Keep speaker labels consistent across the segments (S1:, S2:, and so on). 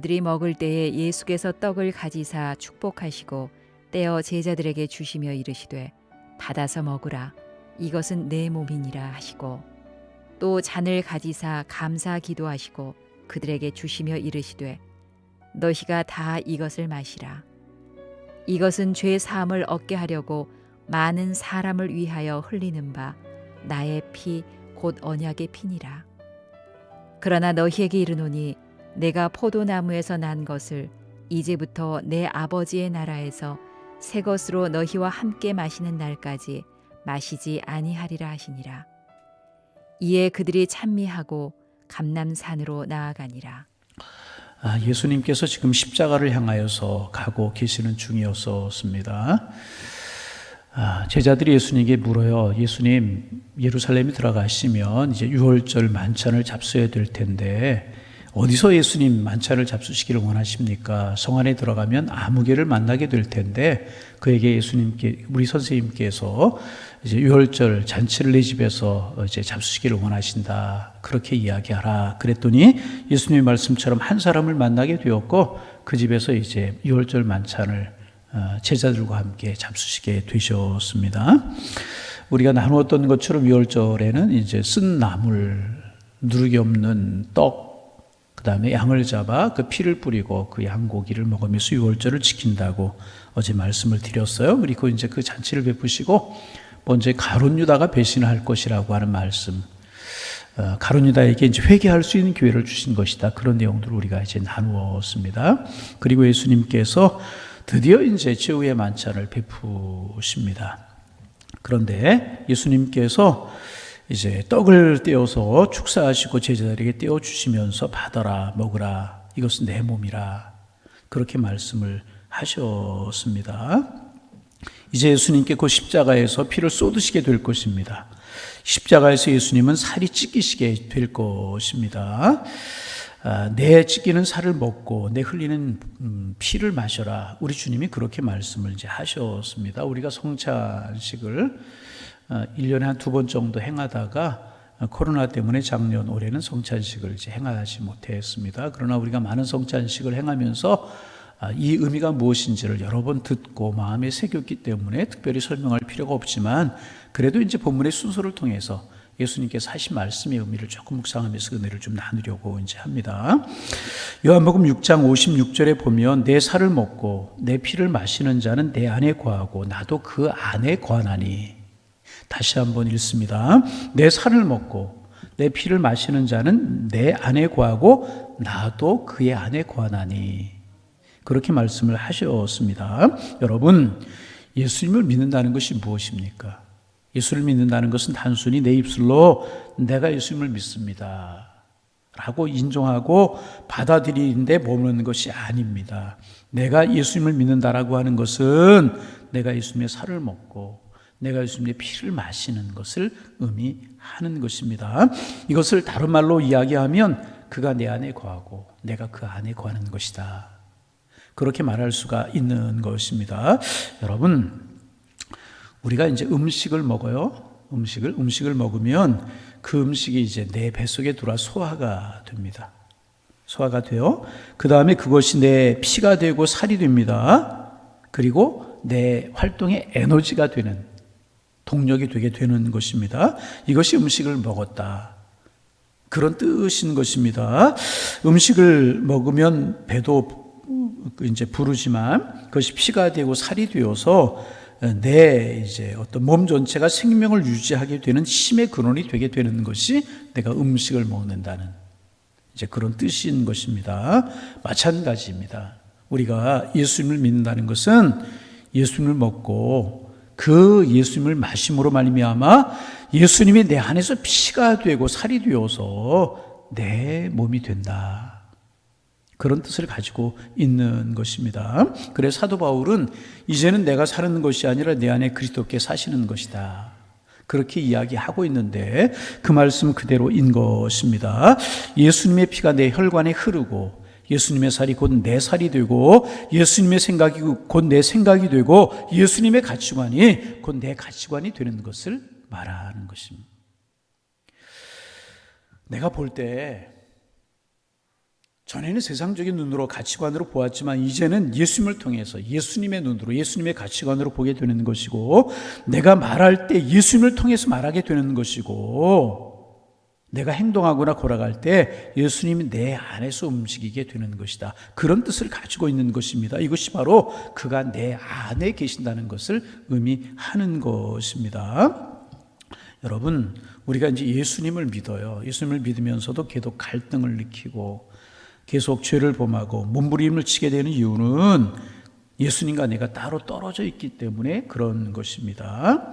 S1: 그들이 먹을 때에 예수께서 떡을 가지사 축복하시고 떼어 제자들에게 주시며 이르시되 받아서 먹으라 이것은 내 몸이니라 하시고 또 잔을 가지사 감사 기도하시고 그들에게 주시며 이르시되 너희가 다 이것을 마시라 이것은 죄 사함을 얻게 하려고 많은 사람을 위하여 흘리는 바 나의 피 곧 언약의 피니라. 그러나 너희에게 이르노니 내가 포도나무에서 난 것을 이제부터 내 아버지의 나라에서 새 것으로 너희와 함께 마시는 날까지 마시지 아니하리라 하시니라. 이에 그들이 찬미하고 감람산으로 나아가니라.
S2: 예수님께서 지금 십자가를 향하여서 가고 계시는 중이었습니다. 제자들이 예수님에게 물어요. 예수님, 예루살렘에 들어가시면 이제 유월절 만찬을 잡수셔야 될 텐데 어디서 예수님 만찬을 잡수시기를 원하십니까? 성 안에 들어가면 아무개를 만나게 될 텐데 그에게 예수님께 우리 선생님께서 이제 유월절 잔치를 내 집에서 이제 잡수시기를 원하신다. 그렇게 이야기하라. 그랬더니 예수님의 말씀처럼 한 사람을 만나게 되었고 그 집에서 이제 유월절 만찬을 제자들과 함께 잡수시게 되셨습니다. 우리가 나누었던 것처럼 유월절에는 이제 쓴 나물, 누룩이 없는 떡, 그 다음에 양을 잡아 그 피를 뿌리고 그 양고기를 먹으면서 유월절을 지킨다고 어제 말씀을 드렸어요. 그리고 이제 그 잔치를 베푸시고 먼저 가룟 유다가 배신할 것이라고 하는 말씀. 가룟 유다에게 이제 회개할 수 있는 기회를 주신 것이다. 그런 내용들을 우리가 이제 나누었습니다. 그리고 예수님께서 드디어 이제 최후의 만찬을 베푸십니다. 그런데 예수님께서 이제 떡을 떼어서 축사하시고 제자들에게 떼어 주시면서 받아라 먹으라 이것은 내 몸이라 그렇게 말씀을 하셨습니다. 이제 예수님께 그 십자가에서 피를 쏟으시게 될 것입니다. 십자가에서 예수님은 살이 찢기시게 될 것입니다. 내 찢기는 살을 먹고 내 흘리는 피를 마셔라. 우리 주님이 그렇게 말씀을 이제 하셨습니다. 우리가 성찬식을 1년에 한 2번 정도 행하다가 코로나 때문에 작년 올해는 성찬식을 이제 행하지 못했습니다. 그러나 우리가 많은 성찬식을 행하면서 이 의미가 무엇인지를 여러 번 듣고 마음에 새겼기 때문에 특별히 설명할 필요가 없지만 그래도 이제 본문의 순서를 통해서 예수님께서 하신 말씀의 의미를 조금 묵상하면서 은혜를 좀 나누려고 이제 합니다. 요한복음 6장 56절에 보면 내 살을 먹고 내 피를 마시는 자는 내 안에 거하고 나도 그 안에 거하나니. 다시 한번 읽습니다. 내 살을 먹고 내 피를 마시는 자는 내 안에 거하고 나도 그의 안에 거하나니. 그렇게 말씀을 하셨습니다. 여러분, 예수님을 믿는다는 것이 무엇입니까? 예수를 믿는다는 것은 단순히 내 입술로 내가 예수님을 믿습니다 라고 인정하고 받아들이는데 머무는 것이 아닙니다. 내가 예수님을 믿는다라고 하는 것은 내가 예수님의 살을 먹고 내가 예수님의 피를 마시는 것을 의미하는 것입니다. 이것을 다른 말로 이야기하면 그가 내 안에 거하고 내가 그 안에 거하는 것이다. 그렇게 말할 수가 있는 것입니다. 여러분, 우리가 이제 음식을 먹어요. 음식을 먹으면 그 음식이 이제 내 뱃속에 들어와 소화가 됩니다. 소화가 돼요. 그 다음에 그것이 내 피가 되고 살이 됩니다. 그리고 내 활동의 에너지가 되는 동력이 되게 되는 것입니다. 이것이 음식을 먹었다. 그런 뜻인 것입니다. 음식을 먹으면 배도 이제 부르지만 그것이 피가 되고 살이 되어서 내 이제 어떤 몸 전체가 생명을 유지하게 되는 힘의 근원이 되게 되는 것이 내가 음식을 먹는다는 이제 그런 뜻인 것입니다. 마찬가지입니다. 우리가 예수님을 믿는다는 것은 예수님을 먹고 그 예수님을 마심으로 말미암아 예수님이 내 안에서 피가 되고 살이 되어서 내 몸이 된다. 그런 뜻을 가지고 있는 것입니다. 그래서 사도 바울은 이제는 내가 사는 것이 아니라 내 안에 그리스도께 사시는 것이다. 그렇게 이야기하고 있는데 그 말씀 그대로인 것입니다. 예수님의 피가 내 혈관에 흐르고 예수님의 살이 곧 내 살이 되고 예수님의 생각이 곧 내 생각이 되고 예수님의 가치관이 곧 내 가치관이 되는 것을 말하는 것입니다. 내가 볼 때 전에는 세상적인 눈으로 가치관으로 보았지만 이제는 예수님을 통해서 예수님의 눈으로 예수님의 가치관으로 보게 되는 것이고, 내가 말할 때 예수님을 통해서 말하게 되는 것이고, 내가 행동하거나 걸어갈 때 예수님이 내 안에서 움직이게 되는 것이다. 그런 뜻을 가지고 있는 것입니다. 이것이 바로 그가 내 안에 계신다는 것을 의미하는 것입니다. 여러분, 우리가 이제 예수님을 믿어요. 예수님을 믿으면서도 계속 갈등을 느끼고 계속 죄를 범하고 몸부림을 치게 되는 이유는 예수님과 내가 따로 떨어져 있기 때문에 그런 것입니다.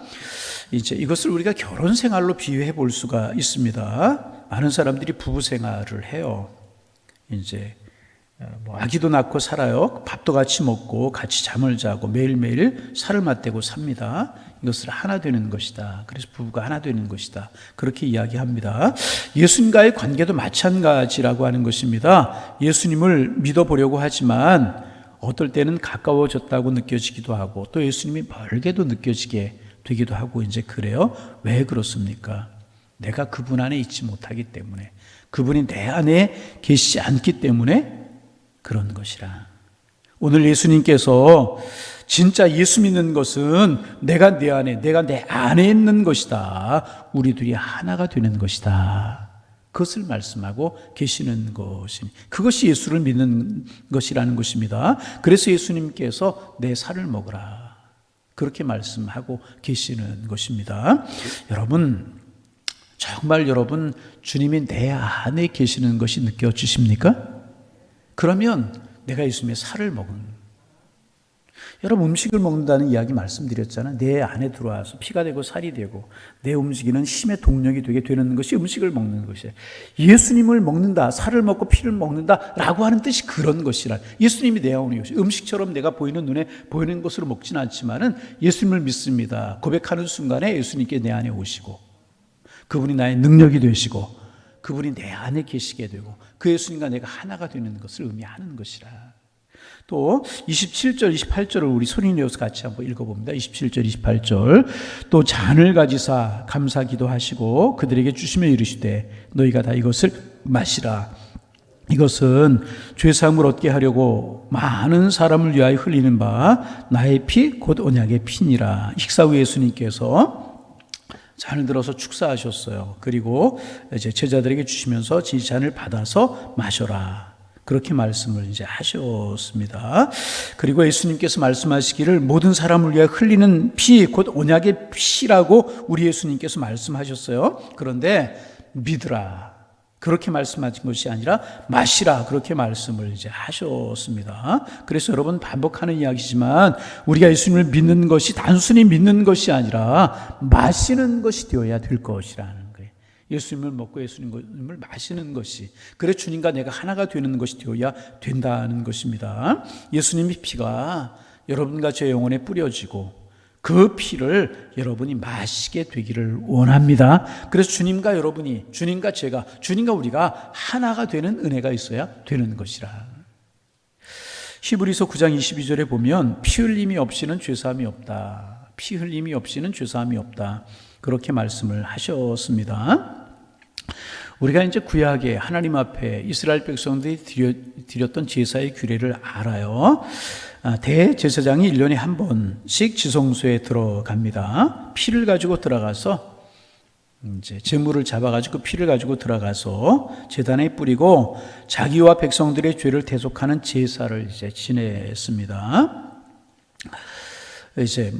S2: 이제 이것을 우리가 결혼 생활로 비유해 볼 수가 있습니다. 많은 사람들이 부부 생활을 해요. 이제 아기도 낳고 살아요. 밥도 같이 먹고 같이 잠을 자고 매일매일 살을 맞대고 삽니다. 이것을 하나 되는 것이다. 그래서 부부가 하나 되는 것이다. 그렇게 이야기합니다. 예수님과의 관계도 마찬가지라고 하는 것입니다. 예수님을 믿어보려고 하지만 어떨 때는 가까워졌다고 느껴지기도 하고 또 예수님이 멀게도 느껴지게 되기도 하고 이제 그래요. 왜 그렇습니까? 내가 그분 안에 있지 못하기 때문에, 그분이 내 안에 계시지 않기 때문에 그런 것이라. 오늘 예수님께서 진짜 예수 믿는 것은 내가 내 안에 있는 것이다. 우리 둘이 하나가 되는 것이다. 그것을 말씀하고 계시는 것이니, 그것이 예수를 믿는 것이라는 것입니다. 그래서 예수님께서 내 살을 먹으라, 그렇게 말씀하고 계시는 것입니다. 여러분, 정말 여러분 주님이 내 안에 계시는 것이 느껴지십니까? 그러면 내가 예수님의 살을 먹은, 여러분 음식을 먹는다는 이야기 말씀드렸잖아요. 내 안에 들어와서 피가 되고 살이 되고 내 움직이는 힘의 동력이 되게 되는 것이 음식을 먹는 것이에요. 예수님을 먹는다, 살을 먹고 피를 먹는다 라고 하는 뜻이 그런 것이라. 예수님이 내 안에 오는 것이, 음식처럼 내가 보이는 눈에 보이는 것으로 먹지는 않지만은 예수님을 믿습니다. 고백하는 순간에 예수님께 내 안에 오시고 그분이 나의 능력이 되시고 그분이 내 안에 계시게 되고 그 예수님과 내가 하나가 되는 것을 의미하는 것이라. 또 27절 28절을 우리 소리 내어서 같이 한번 읽어봅니다. 27절 28절. 또 잔을 가지사 감사 기도하시고 그들에게 주시며 이르시되 너희가 다 이것을 마시라. 이것은 죄사함을 얻게 하려고 많은 사람을 위하여 흘리는 바 나의 피 곧 언약의 피니라. 식사 후에 예수님께서 잔을 들어서 축사하셨어요. 그리고 이제 제자들에게 주시면서 이 잔을 받아서 마셔라, 그렇게 말씀을 이제 하셨습니다. 그리고 예수님께서 말씀하시기를 모든 사람을 위해 흘리는 피 곧 언약의 피라고 우리 예수님께서 말씀하셨어요. 그런데 믿으라, 그렇게 말씀하신 것이 아니라 마시라, 그렇게 말씀을 이제 하셨습니다. 그래서 여러분 반복하는 이야기지만 우리가 예수님을 믿는 것이 단순히 믿는 것이 아니라 마시는 것이 되어야 될 것이라는 거예요. 예수님을 먹고 예수님을 마시는 것이, 그래 주님과 내가 하나가 되는 것이 되어야 된다는 것입니다. 예수님의 피가 여러분과 제 영혼에 뿌려지고 그 피를 여러분이 마시게 되기를 원합니다. 그래서 주님과 여러분이, 주님과 제가, 주님과 우리가 하나가 되는 은혜가 있어야 되는 것이라. 히브리서 9장 22절에 보면 피 흘림이 없이는 죄사함이 없다. 피 흘림이 없이는 죄사함이 없다. 그렇게 말씀을 하셨습니다. 우리가 이제 구약에 하나님 앞에 이스라엘 백성들이 드렸던 제사의 규례를 알아요. 대제사장이 1년에 한 번씩 지성소에 들어갑니다. 피를 가지고 들어가서 이제 제물을 잡아가지고 그 피를 가지고 들어가서 제단에 뿌리고 자기와 백성들의 죄를 대속하는 제사를 이제 지냈습니다. 이제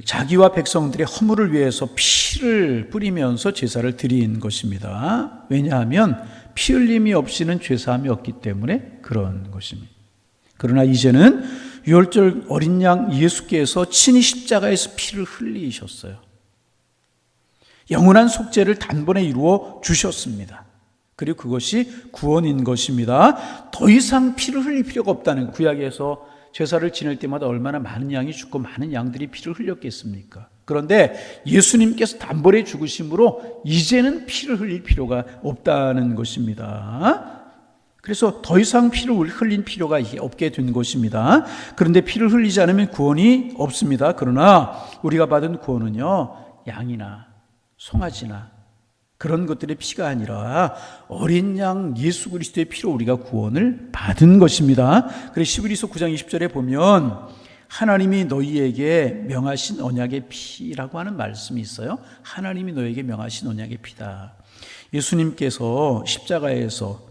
S2: 자기와 백성들의 허물을 위해서 피를 뿌리면서 제사를 드린 것입니다. 왜냐하면 피 흘림이 없이는 죄사함이 없기 때문에 그런 것입니다. 그러나 이제는 유월절 어린 양 예수께서 친히 십자가에서 피를 흘리셨어요. 영원한 속죄를 단번에 이루어 주셨습니다. 그리고 그것이 구원인 것입니다. 더 이상 피를 흘릴 필요가 없다는, 구약에서 제사를 지낼 때마다 얼마나 많은 양이 죽고 많은 양들이 피를 흘렸겠습니까? 그런데 예수님께서 단번에 죽으심으로 이제는 피를 흘릴 필요가 없다는 것입니다. 그래서 더 이상 피를 흘린 필요가 없게 된 것입니다. 그런데 피를 흘리지 않으면 구원이 없습니다. 그러나 우리가 받은 구원은요, 양이나 송아지나 그런 것들의 피가 아니라 어린 양 예수 그리스도의 피로 우리가 구원을 받은 것입니다. 그래서 시브리서 9장 20절에 보면 하나님이 너희에게 명하신 언약의 피라고 하는 말씀이 있어요. 하나님이 너희에게 명하신 언약의 피다. 예수님께서 십자가에서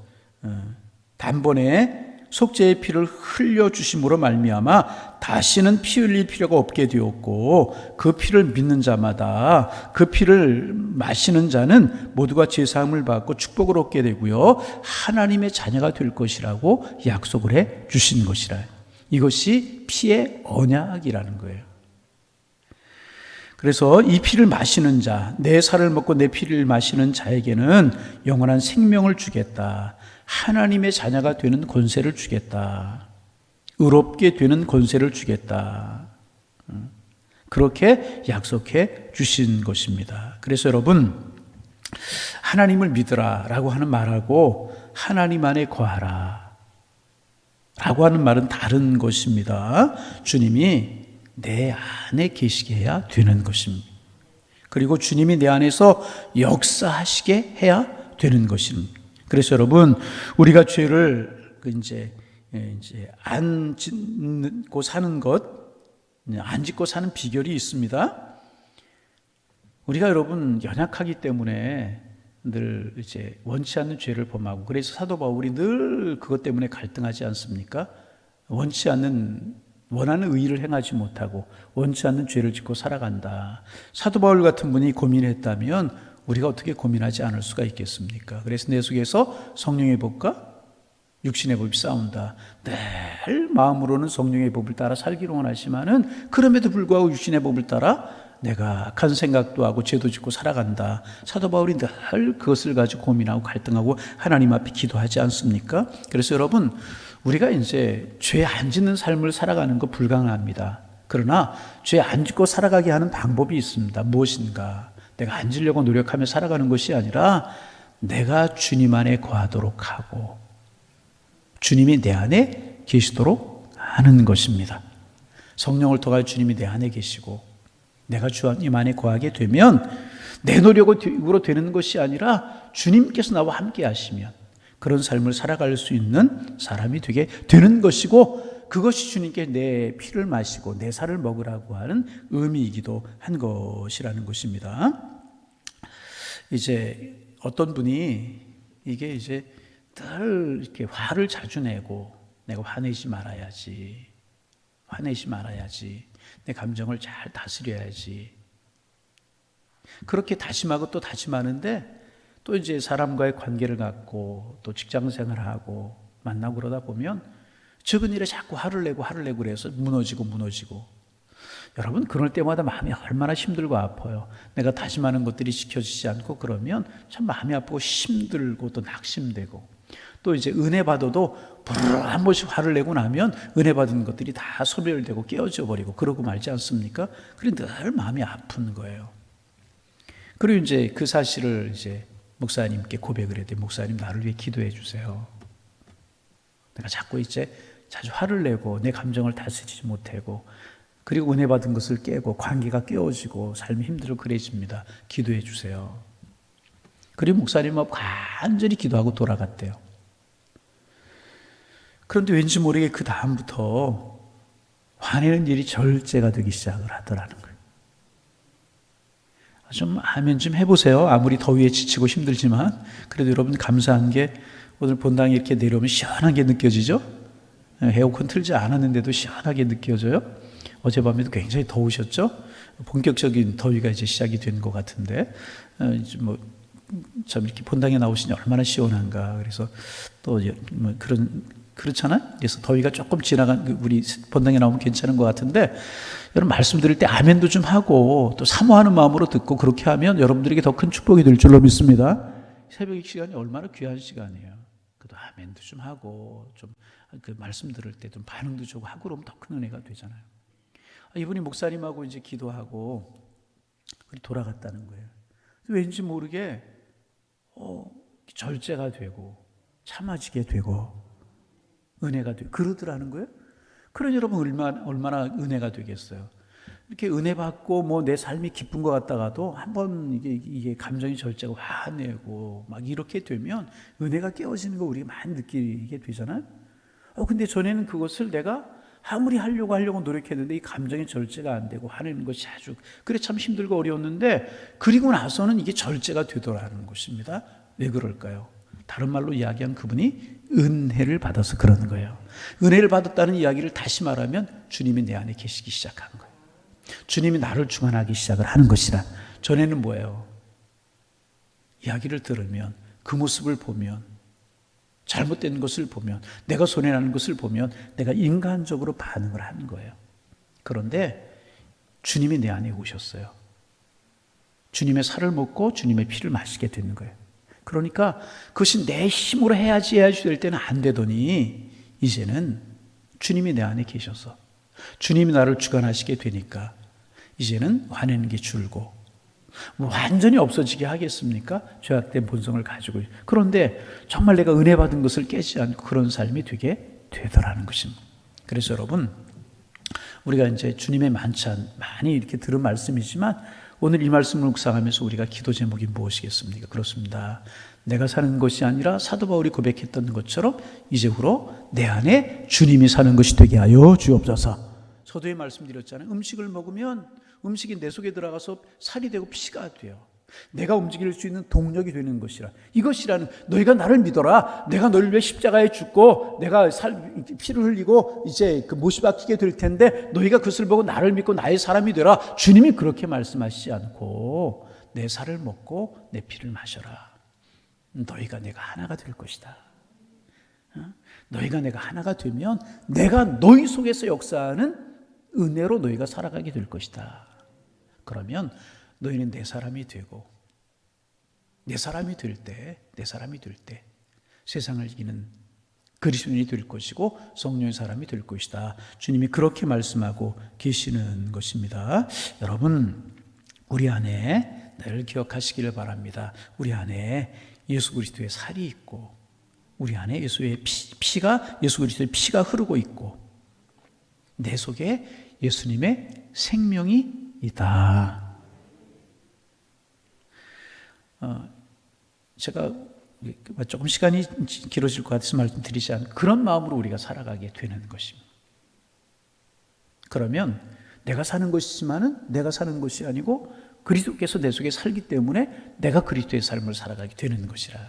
S2: 단번에 속죄의 피를 흘려주심으로 말미암아 다시는 피 흘릴 필요가 없게 되었고, 그 피를 믿는 자마다, 그 피를 마시는 자는 모두가 죄사함을 받고 축복을 얻게 되고요, 하나님의 자녀가 될 것이라고 약속을 해 주신 것이라. 이것이 피의 언약이라는 거예요. 그래서 이 피를 마시는 자, 내 살을 먹고 내 피를 마시는 자에게는 영원한 생명을 주겠다. 하나님의 자녀가 되는 권세를 주겠다. 의롭게 되는 권세를 주겠다. 그렇게 약속해 주신 것입니다. 그래서 여러분, 하나님을 믿으라 라고 하는 말하고 하나님 안에 거하라 라고 하는 말은 다른 것입니다. 주님이 내 안에 계시게 해야 되는 것입니다. 그리고 주님이 내 안에서 역사하시게 해야 되는 것입니다. 그래서 여러분, 우리가 죄를 이제 안 짓고 사는 것, 안 짓고 사는 비결이 있습니다. 우리가 여러분 연약하기 때문에 늘 이제 원치 않는 죄를 범하고, 그래서 사도 바울이 늘 그것 때문에 갈등하지 않습니까? 원하는 의를 행하지 못하고 원치 않는 죄를 짓고 살아간다. 사도 바울 같은 분이 고민했다면 우리가 어떻게 고민하지 않을 수가 있겠습니까? 그래서 내 속에서 성령의 법과 육신의 법이 싸운다. 늘 마음으로는 성령의 법을 따라 살기로 원하지만은 그럼에도 불구하고 육신의 법을 따라 내가 악한 생각도 하고 죄도 짓고 살아간다. 사도 바울이 늘 그것을 가지고 고민하고 갈등하고 하나님 앞에 기도하지 않습니까? 그래서 여러분, 우리가 이제 죄 안 짓는 삶을 살아가는 거 불가능합니다. 그러나 죄 안 짓고 살아가게 하는 방법이 있습니다. 무엇인가? 내가 안 지려고 노력하며 살아가는 것이 아니라 내가 주님 안에 거하도록 하고 주님이 내 안에 계시도록 하는 것입니다. 성령을 통하여 주님이 내 안에 계시고 내가 주님 안에 거하게 되면 내 노력으로 되는 것이 아니라 주님께서 나와 함께 하시면 그런 삶을 살아갈 수 있는 사람이 되게 되는 것이고, 그것이 주님께 내 피를 마시고 내 살을 먹으라고 하는 의미이기도 한 것이라는 것입니다. 이제 어떤 분이 이게 이제 늘 이렇게 화를 자주 내고 내가 화내지 말아야지, 내 감정을 잘 다스려야지, 그렇게 다짐하고 또 다짐하는데 또 이제 사람과의 관계를 갖고 또 직장 생활을 하고 만나고 그러다 보면 적은 일에 자꾸 화를 내고 그래서 무너지고 여러분, 그럴 때마다 마음이 얼마나 힘들고 아파요. 내가 다짐하는 것들이 지켜지지 않고 그러면 참 마음이 아프고 힘들고 또 낙심되고, 또 이제 은혜 받아도 한 번씩 화를 내고 나면 은혜 받은 것들이 다 소멸되고 깨어져 버리고 그러고 말지 않습니까? 그래 늘 마음이 아픈 거예요. 그리고 이제 그 사실을 이제 목사님께 고백을 해야 돼. 목사님, 나를 위해 기도해 주세요. 내가 자꾸 이제 자주 화를 내고 내 감정을 다스리지 못하고 그리고 은혜 받은 것을 깨고 관계가 깨어지고 삶이 힘들고 그래집니다. 기도해 주세요. 그리고 목사님은 간절히 기도하고 돌아갔대요. 그런데 왠지 모르게 그 다음부터 화내는 일이 절제가 되기 시작을 하더라는 거예요. 좀 아멘 좀 해보세요. 아무리 더위에 지치고 힘들지만 그래도 여러분 감사한 게 오늘 본당에 이렇게 내려오면 시원하게 느껴지죠? 에어컨 틀지 않았는데도 시원하게 느껴져요. 어젯밤에도 굉장히 더우셨죠? 본격적인 더위가 이제 시작이 된 것 같은데, 참 이렇게 본당에 나오시니 얼마나 시원한가. 그래서 또 그렇잖아요. 그래서 더위가 조금 지나간 우리 본당에 나오면 괜찮은 것 같은데, 여러분 말씀드릴 때 아멘도 좀 하고 또 사모하는 마음으로 듣고 그렇게 하면 여러분들에게 더 큰 축복이 될 줄로 믿습니다. 새벽 시간이 얼마나 귀한 시간이에요. 그래도 아멘도 좀 하고 좀 그 말씀 들을 때 좀 반응도 주고 하고 그러면 더 큰 은혜가 되잖아요. 이분이 목사님하고 이제 기도하고 돌아갔다는 거예요. 왠지 모르게 절제가 되고 참아지게 되고 은혜가 되고 그러더라는 거예요. 그러니 여러분 얼마나 은혜가 되겠어요. 이렇게 은혜 받고 뭐 내 삶이 기쁜 것 같다가도 한번 이게 감정이 절제가 화내고 막 이렇게 되면 은혜가 깨어지는 거 우리가 많이 느끼게 되잖아요. 근데 전에는 그것을 내가 아무리 하려고 노력했는데 이 감정이 절제가 안 되고 화내는 것이 아주 그래 참 힘들고 어려웠는데 그리고 나서는 이게 절제가 되더라는 것입니다. 왜 그럴까요? 다른 말로 이야기한 그분이 은혜를 받아서 그러는 거예요. 은혜를 받았다는 이야기를 다시 말하면 주님이 내 안에 계시기 시작한 거예요. 주님이 나를 주관하기 시작을 하는 것이라. 전에는 뭐예요? 이야기를 들으면 그 모습을 보면 잘못된 것을 보면 내가 손해나는 것을 보면 내가 인간적으로 반응을 하는 거예요. 그런데 주님이 내 안에 오셨어요. 주님의 살을 먹고 주님의 피를 마시게 되는 거예요. 그러니까 그것이 내 힘으로 해야지 될 때는 안 되더니 이제는 주님이 내 안에 계셔서 주님이 나를 주관하시게 되니까 이제는 화내는 게 줄고 완전히 없어지게 하겠습니까? 죄악된 본성을 가지고. 그런데 정말 내가 은혜 받은 것을 깨지 않고 그런 삶이 되게 되더라는 것입니다. 그래서 여러분, 우리가 이제 주님의 만찬 많이 이렇게 들은 말씀이지만 오늘 이 말씀을 묵상하면서 우리가 기도 제목이 무엇이겠습니까? 그렇습니다. 내가 사는 것이 아니라 사도 바울이 고백했던 것처럼 이제후로 내 안에 주님이 사는 것이 되게 하여 주옵소서. 서두에 말씀드렸잖아요. 음식을 먹으면 음식이 내 속에 들어가서 살이 되고 피가 돼요. 내가 움직일 수 있는 동력이 되는 것이라. 이것이라는 너희가 나를 믿어라. 내가 너를 위해 십자가에 죽고 내가 피를 흘리고 이제 그 못이 박히게 될 텐데 너희가 그것을 보고 나를 믿고 나의 사람이 되라. 주님이 그렇게 말씀하시지 않고 내 살을 먹고 내 피를 마셔라. 너희가 내가 하나가 될 것이다. 너희가 내가 하나가 되면 내가 너희 속에서 역사하는 은혜로 너희가 살아가게 될 것이다. 그러면 너희는 내 사람이 되고 내 사람이 될 때 세상을 이기는 그리스도인이 될 것이고 성령의 사람이 될 것이다. 주님이 그렇게 말씀하고 계시는 것입니다. 여러분, 우리 안에 늘 기억하시기를 바랍니다. 우리 안에 예수 그리스도의 살이 있고 우리 안에 예수의 피가 예수 그리스도의 피가 흐르고 있고 내 속에 예수님의 생명이 있다. 제가 조금 시간이 길어질 것 같아서 말씀드리지 않은 그런 마음으로 우리가 살아가게 되는 것입니다. 그러면 내가 사는 것이지만은 내가 사는 것이 아니고 그리스도께서 내 속에 살기 때문에 내가 그리스도의 삶을 살아가게 되는 것이라.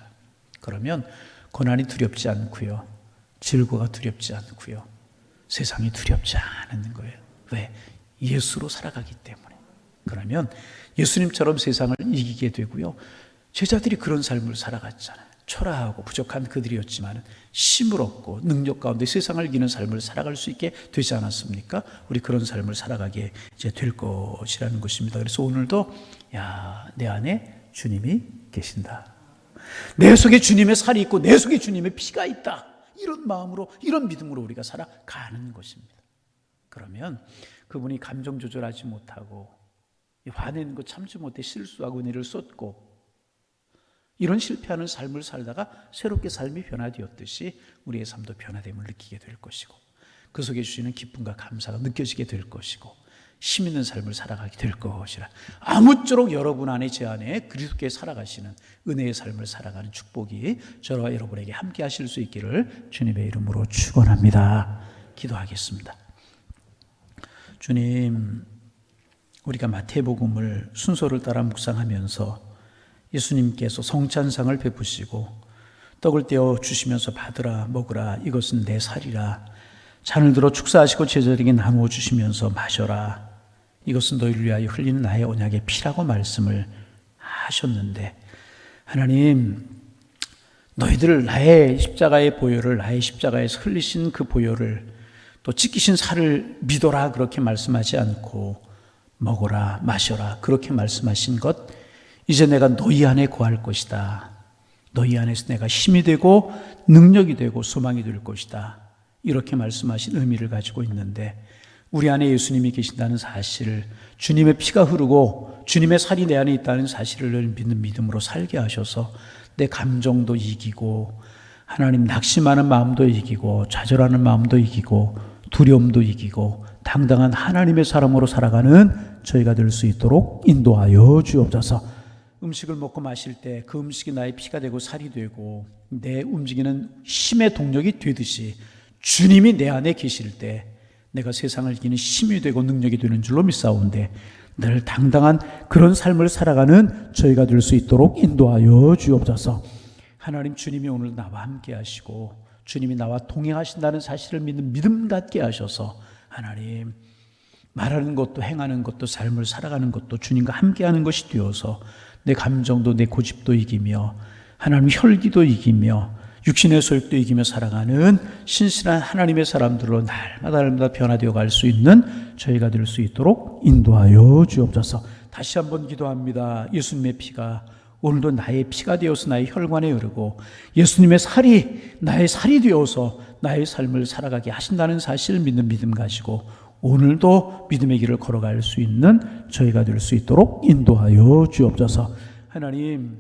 S2: 그러면 고난이 두렵지 않고요, 질고가 두렵지 않고요, 세상이 두렵지 않은 거예요. 왜? 예수로 살아가기 때문에. 그러면 예수님처럼 세상을 이기게 되고요. 제자들이 그런 삶을 살아갔잖아요. 초라하고 부족한 그들이었지만 힘을 얻고 능력 가운데 세상을 이기는 삶을 살아갈 수 있게 되지 않았습니까? 우리 그런 삶을 살아가게 이제 될 것이라는 것입니다. 그래서 오늘도 내 안에 주님이 계신다. 내 속에 주님의 살이 있고 내 속에 주님의 피가 있다. 이런 마음으로 이런 믿음으로 우리가 살아가는 것입니다. 그러면 그분이 감정 조절하지 못하고 화내는 거 참지 못해 실수하고 은혜를 쏟고 이런 실패하는 삶을 살다가 새롭게 삶이 변화되었듯이 우리의 삶도 변화됨을 느끼게 될 것이고 그 속에 주시는 기쁨과 감사가 느껴지게 될 것이고 힘 있는 삶을 살아가게 될 것이라. 아무쪼록 여러분 안에 제 안에 그리스도께 살아가시는 은혜의 삶을 살아가는 축복이 저와 여러분에게 함께 하실 수 있기를 주님의 이름으로 축원합니다. 기도하겠습니다. 주님, 우리가 마태복음을 순서를 따라 묵상하면서 예수님께서 성찬상을 베푸시고 떡을 떼어 주시면서 받으라 먹으라 이것은 내 살이라 잔을 들어 축사하시고 제자들에게 나누어 주시면서 마셔라 이것은 너희를 위하여 흘리는 나의 언약의 피라고 말씀을 하셨는데 하나님, 너희들 나의 십자가의 보혈을 나의 십자가에서 흘리신 그 보혈을 또 찢기신 살을 믿어라 그렇게 말씀하지 않고 먹어라 마셔라 그렇게 말씀하신 것 이제 내가 너희 안에 거할 것이다. 너희 안에서 내가 힘이 되고 능력이 되고 소망이 될 것이다. 이렇게 말씀하신 의미를 가지고 있는데 우리 안에 예수님이 계신다는 사실을 주님의 피가 흐르고 주님의 살이 내 안에 있다는 사실을 믿는 믿음으로 살게 하셔서 내 감정도 이기고 하나님 낙심하는 마음도 이기고 좌절하는 마음도 이기고 두려움도 이기고 당당한 하나님의 사람으로 살아가는 저희가 될 수 있도록 인도하여 주옵소서. 음식을 먹고 마실 때 그 음식이 나의 피가 되고 살이 되고 내 움직이는 힘의 동력이 되듯이 주님이 내 안에 계실 때 내가 세상을 이기는 힘이 되고 능력이 되는 줄로 믿사온데 늘 당당한 그런 삶을 살아가는 저희가 될 수 있도록 인도하여 주옵소서. 하나님, 주님이 오늘 나와 함께 하시고 주님이 나와 동행하신다는 사실을 믿는 믿음 갖게 하셔서 하나님, 말하는 것도 행하는 것도 삶을 살아가는 것도 주님과 함께하는 것이 되어서 내 감정도 내 고집도 이기며 하나님 혈기도 이기며 육신의 소욕도 이기며 살아가는 신실한 하나님의 사람들로 날마다 변화되어 갈 수 있는 저희가 될 수 있도록 인도하여 주옵소서. 다시 한번 기도합니다. 예수님의 피가 오늘도 나의 피가 되어서 나의 혈관에 흐르고 예수님의 살이 나의 살이 되어서 나의 삶을 살아가게 하신다는 사실을 믿는 믿음 가지고 오늘도 믿음의 길을 걸어갈 수 있는 저희가 될 수 있도록 인도하여 주옵소서. 하나님,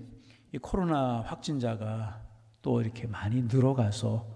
S2: 이 코로나 확진자가 또 이렇게 많이 늘어가서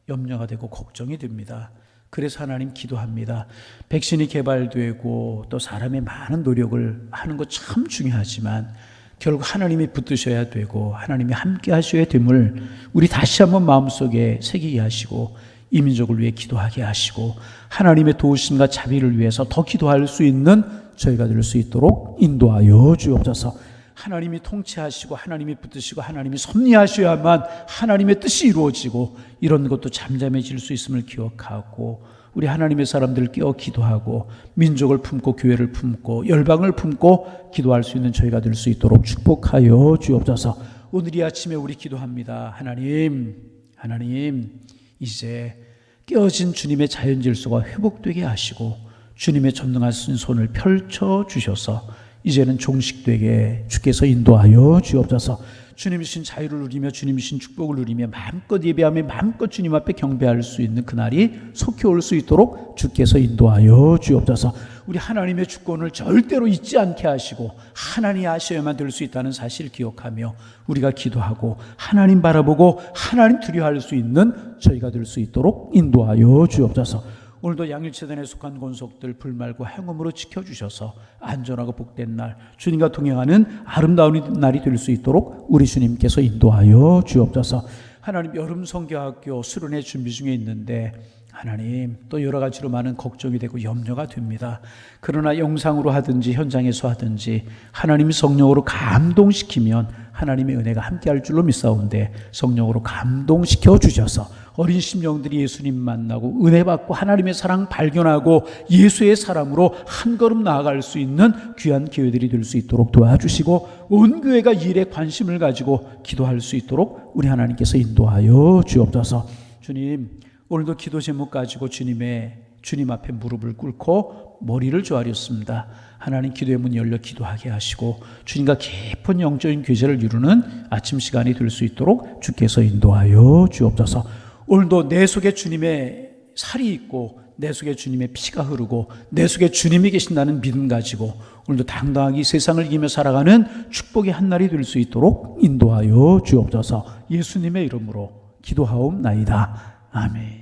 S2: 염려가 되고 걱정이 됩니다. 그래서 하나님 기도합니다. 백신이 개발되고 또 사람의 많은 노력을 하는 것 참 중요하지만 결국 하나님이 붙드셔야 되고 하나님이 함께 하셔야 됨을 우리 다시 한번 마음속에 새기게 하시고 이 민족을 위해 기도하게 하시고 하나님의 도우심과 자비를 위해서 더 기도할 수 있는 저희가 될 수 있도록 인도하여 주옵소서. 하나님이 통치하시고 하나님이 붙드시고 하나님이 섭리하셔야만 하나님의 뜻이 이루어지고 이런 것도 잠잠해질 수 있음을 기억하고 우리 하나님의 사람들 깨어 기도하고 민족을 품고 교회를 품고 열방을 품고 기도할 수 있는 저희가 될 수 있도록 축복하여 주옵소서. 오늘 이 아침에 우리 기도합니다. 하나님 이제 깨어진 주님의 자연 질서가 회복되게 하시고 주님의 전능하신 손을 펼쳐 주셔서 이제는 종식되게 주께서 인도하여 주옵소서. 주님이신 자유를 누리며 주님이신 축복을 누리며 마음껏 예배하며 마음껏 주님 앞에 경배할 수 있는 그날이 속히 올 수 있도록 주께서 인도하여 주옵소서. 우리 하나님의 주권을 절대로 잊지 않게 하시고 하나님이 하셔야만 될 수 있다는 사실을 기억하며 우리가 기도하고 하나님 바라보고 하나님 두려워할 수 있는 저희가 될 수 있도록 인도하여 주옵소서. 오늘도 양일체단에 속한 권속들 불 말고 행음으로 지켜주셔서 안전하고 복된 날 주님과 동행하는 아름다운 날이 될 수 있도록 우리 주님께서 인도하여 주옵소서. 하나님, 여름 성교학교 수련회 준비 중에 있는데 하나님 또 여러 가지로 많은 걱정이 되고 염려가 됩니다. 그러나 영상으로 하든지 현장에서 하든지 하나님이 성령으로 감동시키면 하나님의 은혜가 함께할 줄로 믿사온데 성령으로 감동시켜 주셔서 어린 심령들이 예수님 만나고 은혜 받고 하나님의 사랑 발견하고 예수의 사람으로 한 걸음 나아갈 수 있는 귀한 기회들이 될 수 있도록 도와주시고 온 교회가 이 일에 관심을 가지고 기도할 수 있도록 우리 하나님께서 인도하여 주옵소서. 주님, 오늘도 기도 제목 가지고 주님 앞에 무릎을 꿇고 머리를 조아렸습니다. 하나님, 기도의 문 열려 기도하게 하시고 주님과 깊은 영적인 교제를 이루는 아침 시간이 될 수 있도록 주께서 인도하여 주옵소서. 오늘도 내 속에 주님의 살이 있고 내 속에 주님의 피가 흐르고 내 속에 주님이 계신다는 믿음 가지고 오늘도 당당하게 세상을 이기며 살아가는 축복의 한 날이 될 수 있도록 인도하여 주옵소서. 예수님의 이름으로 기도하옵나이다. 아멘.